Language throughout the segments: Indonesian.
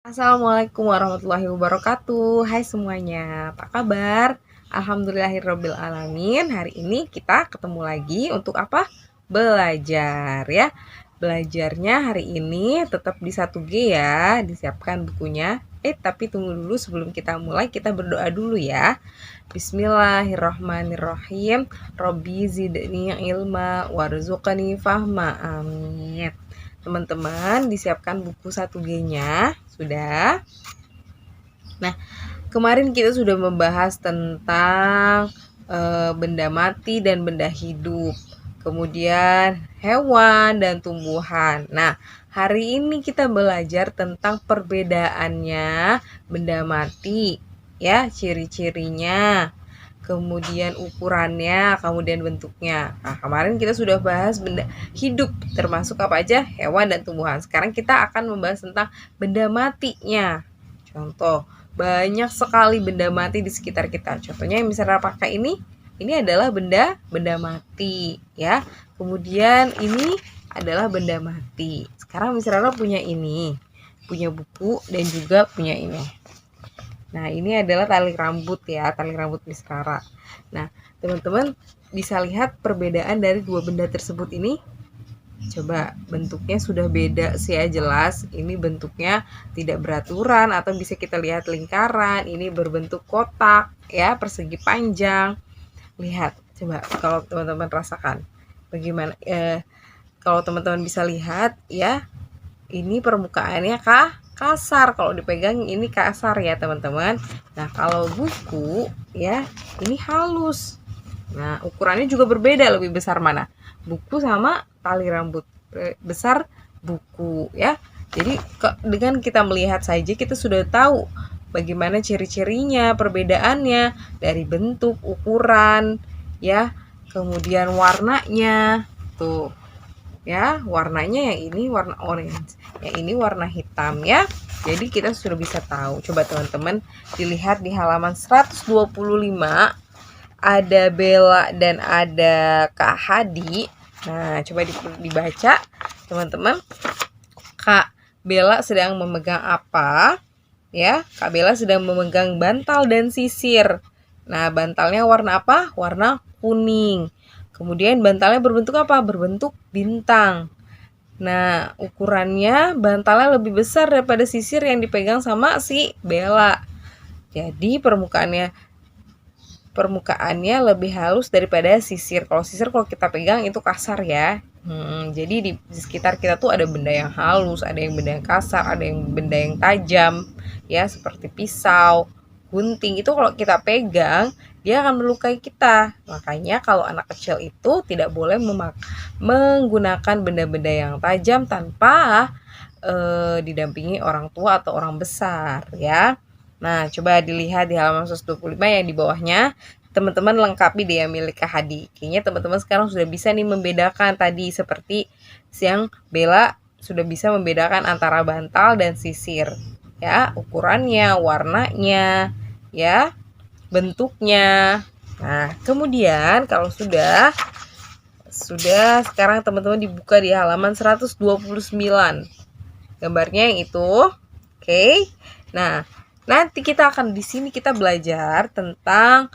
Assalamualaikum warahmatullahi wabarakatuh. Hai semuanya, apa kabar? Alhamdulillahirrabbilalamin. Hari ini kita ketemu lagi untuk apa? Belajar ya. Belajarnya hari ini tetap di 1G ya. Disiapkan bukunya. Tapi tunggu dulu, sebelum kita mulai kita berdoa dulu ya. Bismillahirrahmanirrahim. Robbi zidni ilma warzuqni fahma. Amin. Teman-teman disiapkan buku 1G-nya. Sudah. Nah, kemarin kita sudah membahas tentang benda mati dan benda hidup. Kemudian hewan dan tumbuhan. Nah, hari ini kita belajar tentang perbedaannya benda mati, ya, ciri-cirinya, kemudian ukurannya, kemudian bentuknya. Nah, kemarin kita sudah bahas benda hidup, termasuk apa aja? Hewan dan tumbuhan. Sekarang kita akan membahas tentang benda matinya. Contoh, banyak sekali benda mati di sekitar kita. Contohnya yang misalnya pakai ini adalah benda mati, ya. Kemudian ini adalah benda mati. Sekarang misalnya punya ini, punya buku dan juga punya ini. Nah, ini adalah tali rambut ya, tali rambut Miss Rara. Nah, teman-teman bisa lihat perbedaan dari dua benda tersebut ini. Coba, bentuknya sudah beda sih ya, jelas. Ini bentuknya tidak beraturan atau bisa kita lihat lingkaran. Ini berbentuk kotak ya, persegi panjang. Lihat, coba kalau teman-teman rasakan. Bagaimana kalau teman-teman bisa lihat ya, ini permukaannya kasar, kalau dipegang ini kasar ya teman-teman. Nah, kalau buku ya, ini halus. Nah, ukurannya juga berbeda, lebih besar mana? Buku sama tali rambut. Besar buku ya. Jadi dengan kita melihat saja kita sudah tahu bagaimana ciri-cirinya, perbedaannya dari bentuk, ukuran ya, kemudian warnanya. Tuh. Ya, warnanya yang ini warna orange, yang ini warna hitam ya. Jadi kita sudah bisa tahu. Coba teman-teman dilihat di halaman 125, ada Bella dan ada Kak Hadi. Nah, coba dibaca teman-teman. Kak Bella sedang memegang apa? Ya, Kak Bella sedang memegang bantal dan sisir. Nah, bantalnya warna apa? Warna kuning. Kemudian bantalnya berbentuk apa? Berbentuk bintang. Nah, ukurannya bantalnya lebih besar daripada sisir yang dipegang sama si Bella. Jadi permukaannya lebih halus daripada sisir. Kalau sisir kalau kita pegang itu kasar ya. Jadi di sekitar kita tuh ada benda yang halus, ada yang benda yang kasar, ada yang benda yang tajam ya, seperti pisau, gunting. Itu kalau kita pegang dia akan melukai kita. Makanya kalau anak kecil itu tidak boleh menggunakan benda-benda yang tajam tanpa didampingi orang tua atau orang besar ya. Nah, coba dilihat di halaman 125 yang di bawahnya. Teman-teman lengkapi deh yang milik Kak Hadi. Kayaknya teman-teman sekarang sudah bisa nih membedakan tadi, seperti siang Bella sudah bisa membedakan antara bantal dan sisir. Ya, ukurannya, warnanya, ya, bentuknya. Nah, kemudian kalau sudah sekarang teman-teman dibuka di halaman 129. Gambarnya yang itu. Oke. Nah, nanti kita akan di sini kita belajar tentang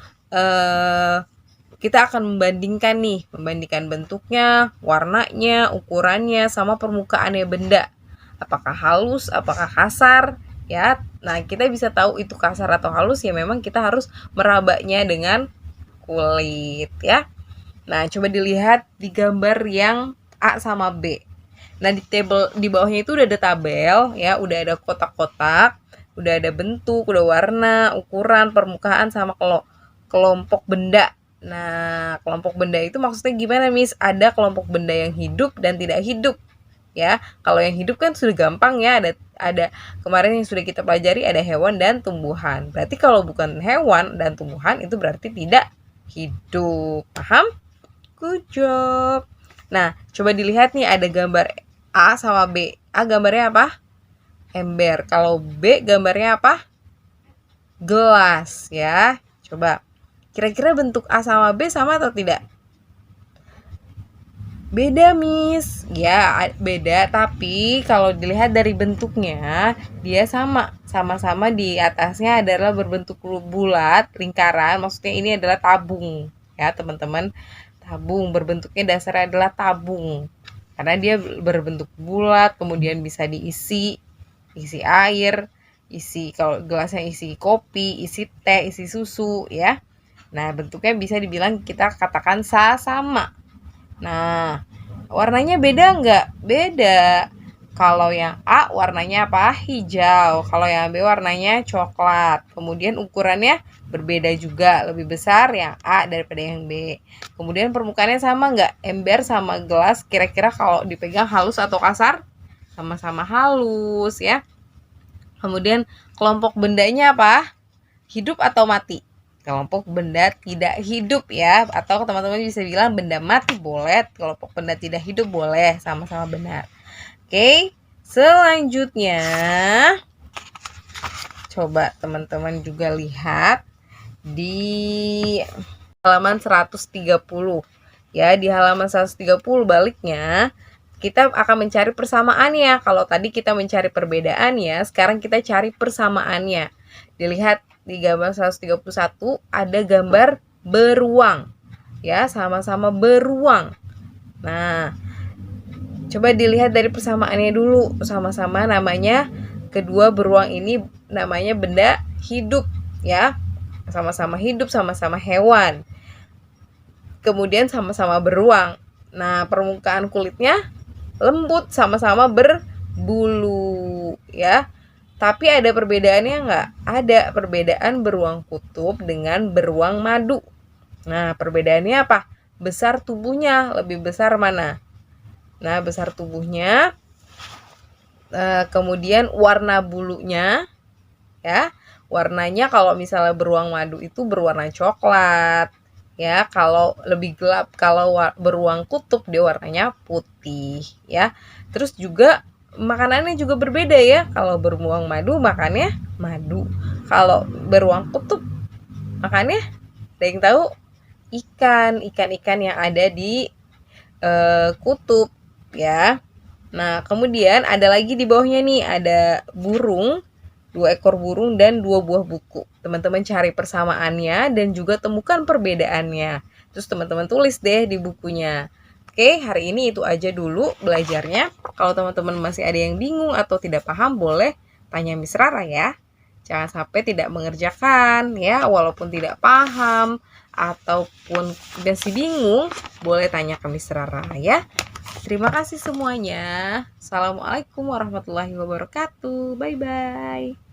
kita akan membandingkan bentuknya, warnanya, ukurannya sama permukaannya benda. Apakah halus, apakah kasar, ya. Nah, kita bisa tahu itu kasar atau halus ya memang kita harus merabanya dengan kulit ya. Nah, coba dilihat di gambar yang A sama B. Nah, di bawahnya itu udah ada tabel ya, udah ada kotak-kotak, udah ada bentuk, udah warna, ukuran, permukaan sama kelompok benda. Nah, kelompok benda itu maksudnya gimana, Miss? Ada kelompok benda yang hidup dan tidak hidup. Ya, kalau yang hidup kan sudah gampang ya, ada kemarin yang sudah kita pelajari, ada hewan dan tumbuhan. Berarti kalau bukan hewan dan tumbuhan itu berarti tidak hidup. Paham? Good job. Nah, coba dilihat nih, ada gambar A sama B. A gambarnya apa? Ember. Kalau B gambarnya apa? Gelas ya. Coba. Kira-kira bentuk A sama B sama atau tidak? Beda, Miss. Ya, beda, tapi kalau dilihat dari bentuknya, dia sama-sama di atasnya adalah berbentuk bulat, lingkaran. Maksudnya ini adalah tabung, ya, teman-teman. Tabung berbentuknya dasarnya adalah tabung. Karena dia berbentuk bulat, kemudian bisa isi air, kalau gelasnya isi kopi, isi teh, isi susu, ya. Nah, bentuknya bisa dibilang kita katakan sama. Nah, warnanya beda nggak? Beda. Kalau yang A warnanya apa? Hijau. Kalau yang B warnanya coklat. Kemudian ukurannya berbeda juga, lebih besar yang A daripada yang B. Kemudian permukaannya sama nggak? Ember sama gelas kira-kira kalau dipegang halus atau kasar? Sama-sama halus, ya. Kemudian kelompok bendanya apa? Hidup atau mati? Kelompok benda tidak hidup, ya, atau teman-teman bisa bilang benda mati boleh, kelompok benda tidak hidup boleh, sama-sama benar. Oke, selanjutnya coba teman-teman juga lihat di halaman 130. Ya, di halaman 130 baliknya kita akan mencari persamaannya. Kalau tadi kita mencari perbedaannya, sekarang kita cari persamaannya. Dilihat di gambar 131 ada gambar beruang, ya, sama-sama beruang. Nah, coba dilihat dari persamaannya dulu. Sama-sama namanya, kedua beruang ini namanya benda hidup, ya, sama-sama hidup, sama-sama hewan, kemudian sama-sama beruang. Nah, permukaan kulitnya lembut, sama-sama berbulu, ya. Tapi ada perbedaannya nggak? Ada perbedaan beruang kutub dengan beruang madu. Nah, perbedaannya apa? Besar tubuhnya, lebih besar mana? Nah, besar tubuhnya, kemudian warna bulunya, ya. Warnanya kalau misalnya beruang madu itu berwarna coklat, ya. Kalau lebih gelap, kalau beruang kutub dia warnanya putih, ya. Terus juga makanannya juga berbeda, ya. Kalau beruang madu makannya madu. Kalau beruang kutub makannya, ada yang tahu? Ikan yang ada di kutub, ya. Nah, kemudian ada lagi di bawahnya nih, ada burung, 2 ekor burung dan 2 buah buku. Teman-teman cari persamaannya dan juga temukan perbedaannya. Terus teman-teman tulis deh di bukunya. Oke, hari ini itu aja dulu belajarnya. Kalau teman-teman masih ada yang bingung atau tidak paham, boleh tanya Miss Rara, ya. Jangan sampai tidak mengerjakan, ya, walaupun tidak paham ataupun masih bingung, boleh tanya ke Miss Rara, ya. Terima kasih semuanya. Assalamualaikum warahmatullahi wabarakatuh. Bye-bye.